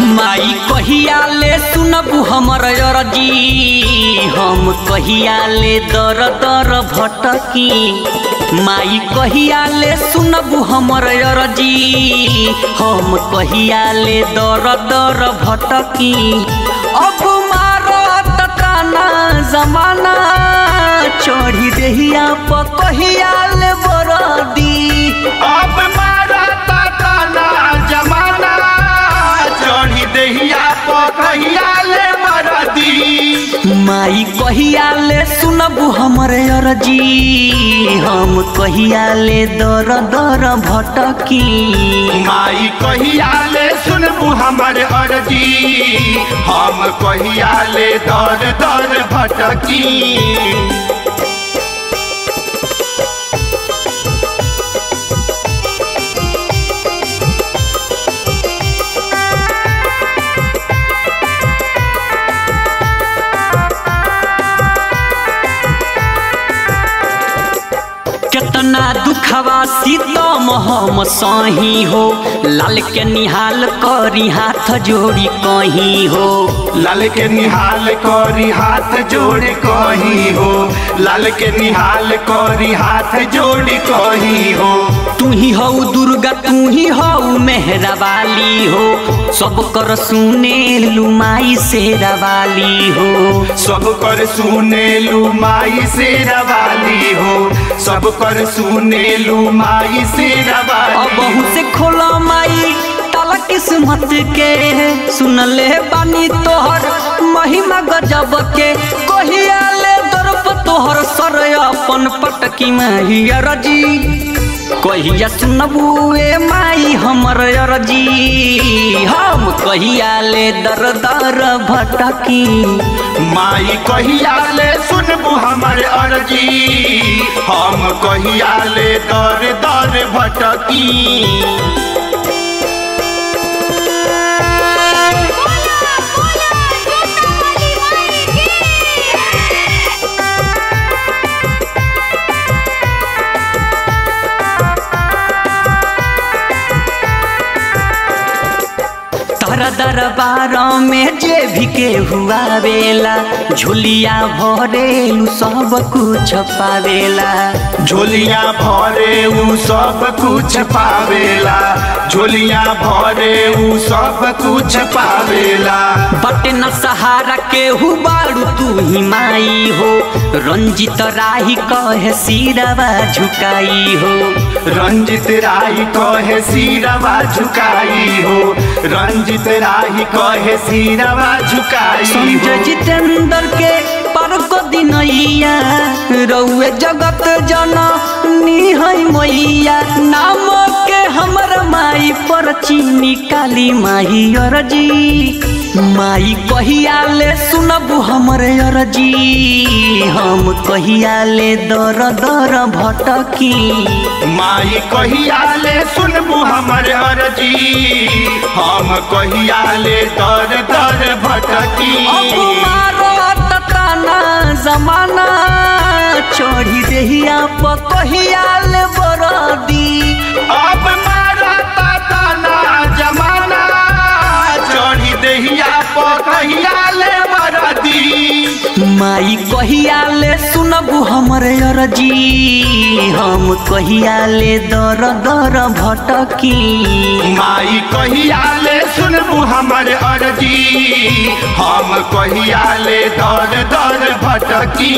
माई कहिया ले सुनबू हमर अरजी, हम कहिया ले दर दर भटकी। माई कहिया ले सुनबू हमर अरजी, हम कहिया ले दर दर भटकी। अब मारत ताना जमाना, चढ़ी देहिया प कहिया ले बरदी। अब मारत ताना जमाना, चढ़ी देहिया प कहिया ले बरदी। माई कहिया ले सुनबू हमर अरजी, हम कहिया ले दर दर भटकी। माई कहिया ले सुनबू हमर अरजी, हम कहिया ले दर दर भटकी। कितना दुखवा सीतम हम सही हो, लाल के निहाल करी हाथ जोड़ी कहीं हो। लाल के निहाल करी हाथ जोड़े कहीं हो, लाल के निहाल करी हाथ जोड़ी कहीं हो। तू ही हो दुर्गा, तू ही हो मेहरा वाली हो, सब कर सुने लू माई शेरा वाली हो। सब कर सुने लू माई शेरा वाली हो, सब कर सुने लू माई शेरा वाली। अब से खोला माई ताला किस्मत के, सुन ले बानी तोहर महिमा गजब के। कहिया ले दरप तोहर सर अपन पटकी माही अरजी, कहिया सुनबू ए माई हमर अरजी, हम कहिया ले दर दर भटकी। माई कहिया ले सुनबू हमर अरजी, हम कहिया ले दर दर भटकी। दरबार में जे भी के हुआ बेला, झोलिया भरेलू सब कुछ पावेला। झोलिया भरे उ सब कुछ पावेला, झोलिया भरे उ सब कुछ पावेला। बटे न सहारा के हु बाड़ू तू ही माई हो, रंजित राही कहे सिरवा झुकाई हो। रंजित राही कहे सिरवा झुकाई हो, रंजित राही कहे सिरवा झुकाई। संजय जितेंद्र के पर को दिनैया, रउए जगत जननी है मैया। नाम के हमर माई पर चीनी काली माही अरजी, माई कहिया ले सुनबू हमर अरजी, हम कहिया ले दर दर भटकी। माई कहिया ले सुनबू हमर अरजी, हम कहिया ले दर दर भटकी। अब मारत ताना जमाना, चढ़ी देहिया प कहिया ले बरदी। अब मारत ताना जमाना, चढ़ी देहिया प कहिया ले बरदी। माई कहिया ले सुनबू हमर अरजी, हम कहिया ले दर दर भटकी। माई कहिया ले सुनबू हमर अरजी, हम कहिया ले दर दर भटकी।